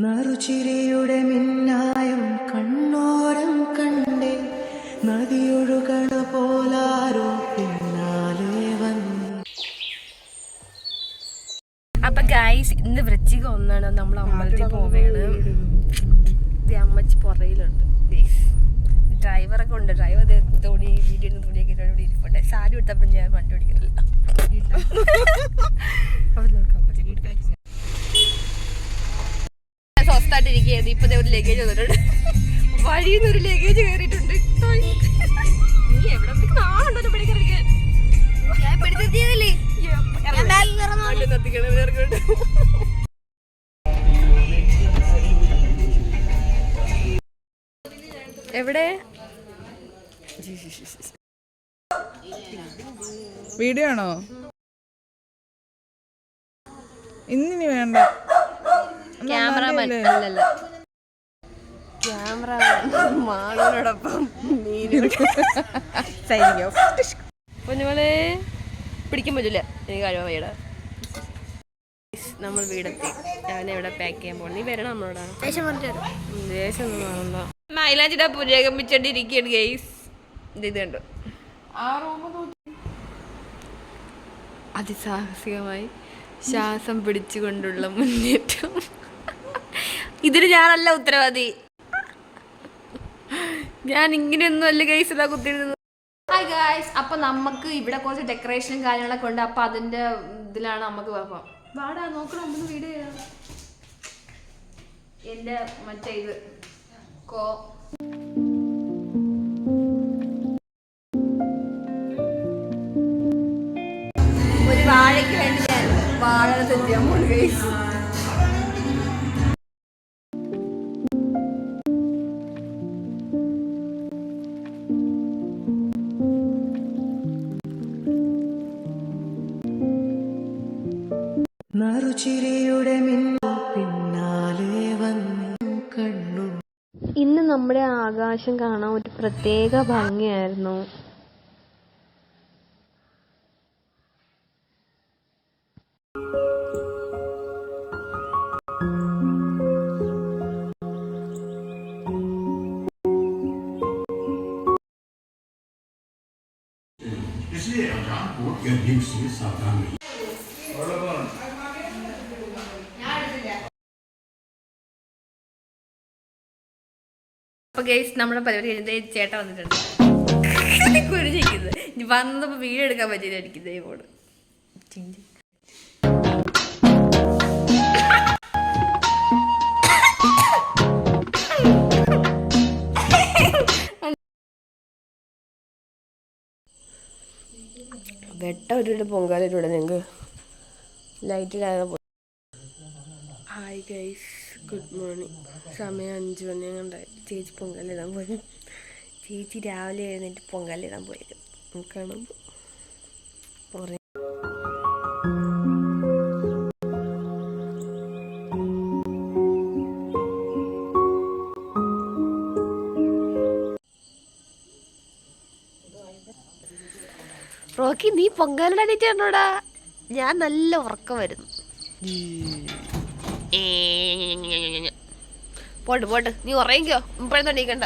നറുചിരിയുടെ മിന്നായം കണ്ണോരം കണ്ടേ നദിയൊഴുകണ പോലാരോ പിന്നാലെ വന്നു. അപ്പൊ ഗൈസ് ഇന്ന് വൃശ്ചിക 1 നമ്മൾ അമ്പലത്തിൽ പോവുകയാണ്. അമ്മച്ചി പുറയിലുണ്ട്. ഡ്രൈവറൊക്കെ ഉണ്ട്. ഡ്രൈവർ തുണി വീഡിയോ തുണിയൊക്കെ ഇവിടെ ഇരിപ്പുണ്ട്. സാരി എടുത്തപ്പോൾ ഞാൻ വണ്ടി ഓടിക്കുന്നില്ല. അപ്പൊ നമുക്ക് അമ്പലത്തിൽ സ്വസ്ഥായിട്ടിരിക്കുകയായിരുന്നു. ഇപ്പൊ ഒരു ലഗേജ് വന്നിട്ടുണ്ട്. വഴിയിൽ നിന്ന് ഒരു ലഗേജ് കയറിയിട്ടുണ്ട്. നീ എവിടെ നാളുണ്ടോ പഠിക്കാൻ? ഞാൻ പഠിച്ചെത്തിയതല്ലേ. എവിടെ വീഡിയോ ആണോ? ഇന്നിനി വേണ്ട. ക്യാമറമാൻ അല്ലല്ല, ക്യാമറമാനോടൊപ്പം കുഞ്ഞുമോളെ പിടിക്കാൻ പറ്റില്ല. എനിക്ക് കഴിവാ വയ്യടാ. നമ്മൾ വീടെത്തി. ഞാൻ എവിടെ പാക്ക് ചെയ്യാൻ പോകണം. നീ വരണം നമ്മളോടാ. ദേശം ഒന്നും വേണ്ട. മൈലാഞ്ചിടാ പുരോഗമിച്ചോണ്ടിരിക്കുകയാണ് ഗെയ്സ്. ഇത് കണ്ടു. അതിസാഹസികമായി ശ്വാസം പിടിച്ചുകൊണ്ടുള്ള മുന്നേറ്റം. ഇതിന് ഞാനല്ല ഉത്തരവാദി. ഞാൻ ഇങ്ങനെയൊന്നും അല്ല ഗൈസ് ഇതാ കുത്തിയിരുന്നത്. ഹായ് ഗൈസ്, അപ്പൊ നമുക്ക് ഇവിടെ കുറച്ച് ഡെക്കറേഷനും കാര്യങ്ങളൊക്കെ ഉണ്ട്. അപ്പൊ അതിന്റെ ഇതിലാണ് നമുക്ക് വാടാ നോക്കണം. നമുക്ക് വീഡിയോ ചെയ്യാം. എന്റെ മറ്റേ ഇത് ഒരു വാഴയ്ക്ക് വേണ്ടി ഞാൻ വാഴ തെറ്റിയാൻ പോകുന്നു ഗൈസ്. നറുചിരിയുടെ പിന്നാലെ വന്നു കണ്ണു. ഇന്ന് നമ്മുടെ ആകാശം കാണാൻ ഒരു പ്രത്യേക ഭംഗിയായിരുന്നു. അപ്പൊ ഗൈസ് നമ്മുടെ പരിപാടി കഴിഞ്ഞത് ചേട്ടൻ വന്നിട്ടുണ്ട്. കുരിഞ്ഞിരിക്കുന്നത് വന്നപ്പോ വീഡിയോ എടുക്കാൻ പറ്റിയില്ലായിരിക്കും. ഇതേപോട് വെട്ട ഒരു പൊങ്കാലൂടെ ഞങ്ങൾക്ക് ലൈറ്റിലാകെ പോയി. Hi guys, good morning. സമയം 5 മണി കണ്ടായി. ചേച്ചി പൊങ്കാലിടാൻ പോയി. ചേച്ചി രാവിലെ എഴുന്നേറ്റ് പൊങ്കാലിടാൻ പോയത് കാണുമ്പോൾ റോക്കി, നീ പൊങ്കാലിടാനിട്ടാണോടാ? ഞാൻ നല്ല ഉറക്കം വരുന്നു. പോട്ട് പോട്ട്, നീ ഉറങ്ങിക്കോ. ഇപ്പോഴൊന്നും എണീക്കണ്ട.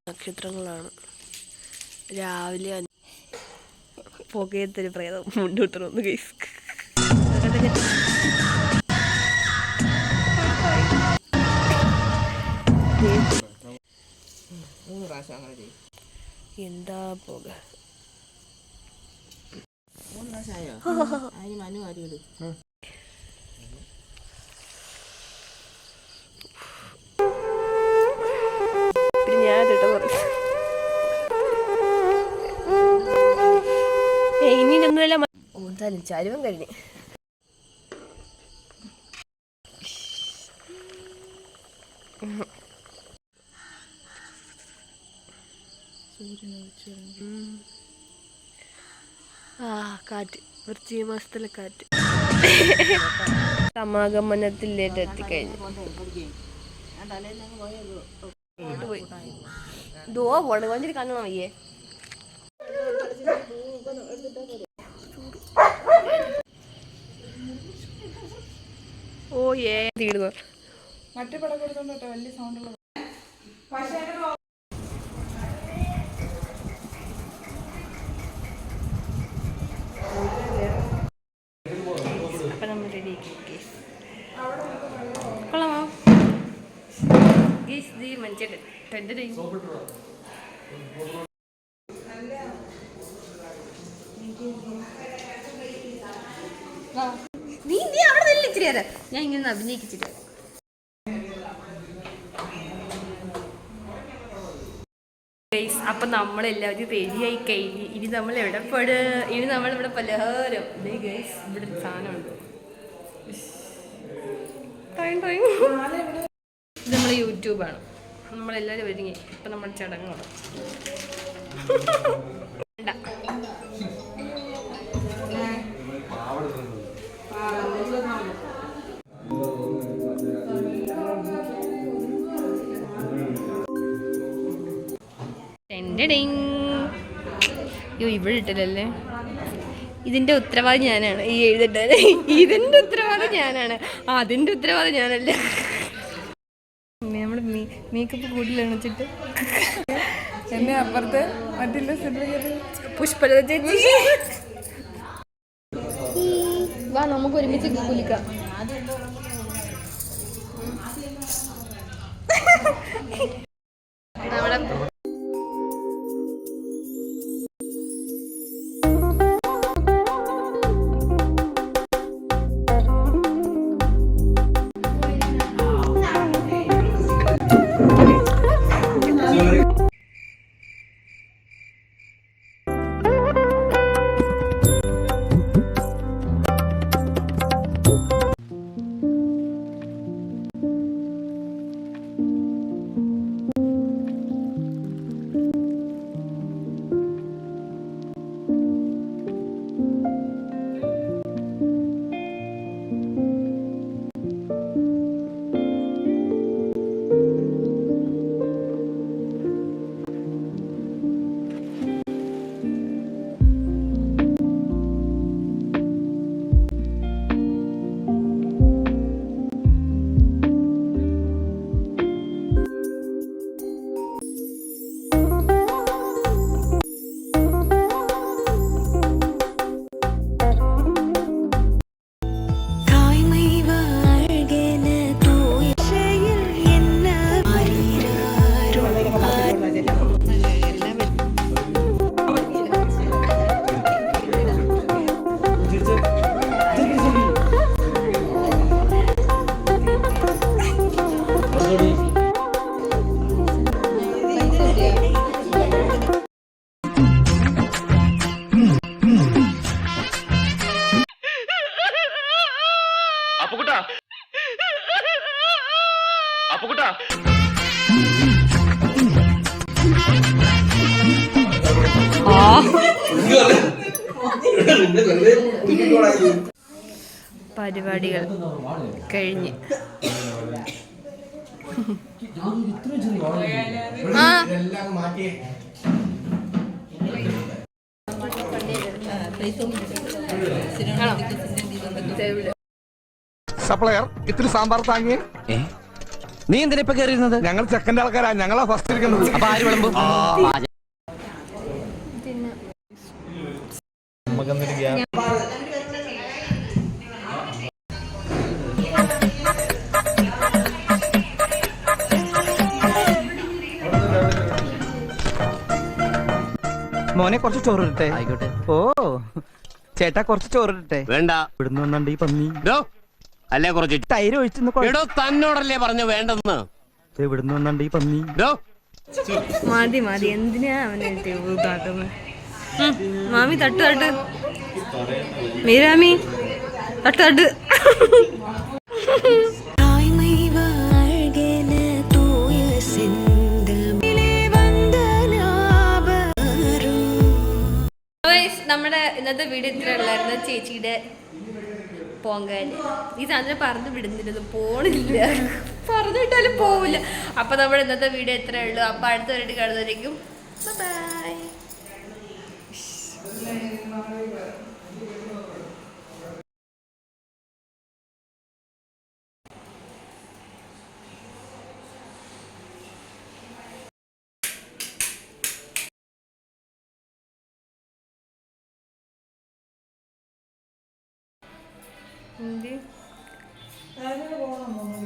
നക്ഷത്രങ്ങളാണ്. രാവിലെ പുകയത്തൊരു പ്രേതം മുന്നോട്ട് ഗൈസ്. എന്താ പോക. പിന്നെ ഞാൻ ഇനിയൊന്നുമല്ല. എന്തായാലും ചരുവം കഴിഞ്ഞ് കാറ്റ്, വൃശ്ചിക മാസത്തിലെ കാറ്റ്. സമാഗമനത്തിലേക്ക് എത്തിക്കഴിഞ്ഞു. പോയി ദോ പോണ കൊഞ്ചിരി കണ്ണണം വയ്യേ ഓ ഏ തീടുന്നു മറ്റേ പടം കൊടുത്തോണ്ടോ വലിയ സൗണ്ട് ഉള്ളത്. അപ്പം നമ്മൾ റെഡി കൊള്ളാമോ ഗീസ് ദീ മഞ്ചേട്ട് എൻ്റെ നീ നീ അവിടെ നല്ല ഇച്ചിരി തരാം ഞാൻ ഇങ്ങനെ അഭിനയിച്ചിട്ട് അപ്പം നമ്മളെല്ലാവരും റെഡിയായി കഴിഞ്ഞ് ഇനി നമ്മൾ എവിടെ ഇനി നമ്മളിവിടെ പലഹാരം ഗൈസ് ഇവിടെ ഒരു സാധനമുണ്ട് ഇത് നമ്മളെ യൂട്യൂബാണ് നമ്മളെല്ലാവരും ഒരുങ്ങി ഇപ്പം നമ്മുടെ ചടങ്ങാണ് യോ ഇവിടെ ഇട്ടില്ലല്ലേ ഇതിൻ്റെ ഉത്തരവാദി ഞാനാണ് ഈ എഴുതിട്ടത് ഇതിൻ്റെ ഉത്തരവാദി ഞാനാണ് അതിൻ്റെ ഉത്തരവാദി ഞാനല്ല നമ്മൾ മേക്കപ്പ് കൂടുതലാണ് വെച്ചിട്ട് എന്നെ അപ്പുറത്ത് മറ്റില്ല പുഷ്പലത ചേച്ചി വാ നമുക്ക് ഒരുമിച്ച് കുലിക്കാം നമ്മുടെ പരിപാടികൾ കഴിഞ്ഞ് സപ്ലയർ ഇത്തിരി സാമ്പാർ താങ്ങിയേ. നീ എന്തിനാ ഇപ്പൊ കയറിയിരുന്നത്? ഞങ്ങൾ ചെക്കൻ്റെ ആൾക്കാരാ, ഞങ്ങളാ ഫസ്റ്റ് ഇരിക്കുന്നത്. അപ്പൊ ആര് വിളമ്പും? മോനെ കുറച്ച് ചോറിട്ടെ. ആയിക്കോട്ടെ. ഓ ചേട്ടാ കുറച്ച് ചോറിട്ടെ. വേണ്ട. ഇവിടുന്ന് വന്നണ്ട് ഈ പന്നി. അല്ലേ കുറച്ച് തൈര് ഒഴിച്ചെന്ന്. തന്നോടല്ലേ പറഞ്ഞു വേണ്ടെന്ന്. ഇവിടുന്ന് വന്നണ്ട് ഈ പന്നി. മതി മതി എന്തിനാ അവനെ കാട്ടുന്നത്? മാമി തട്ട് തട്ട് മീരാമി തട്ട് തട്ട്. നമ്മുടെ ഇന്നത്തെ വീഡിയോ ഇത്ര ഉള്ളായിരുന്നു. ചേച്ചിയുടെ പൊങ്കല്. ഈ സാധനം പറഞ്ഞു വിടുന്നില്ല, പോണില്ല, പറഞ്ഞു വിട്ടാലും പോവില്ല. അപ്പൊ നമ്മുടെ ഇന്നത്തെ വീഡിയോ എത്രയേ ഉള്ളൂ. അപ്പൊ അടുത്ത വീഡിയോ കാണുന്നതായിരിക്കും. ബൈ. പോകണം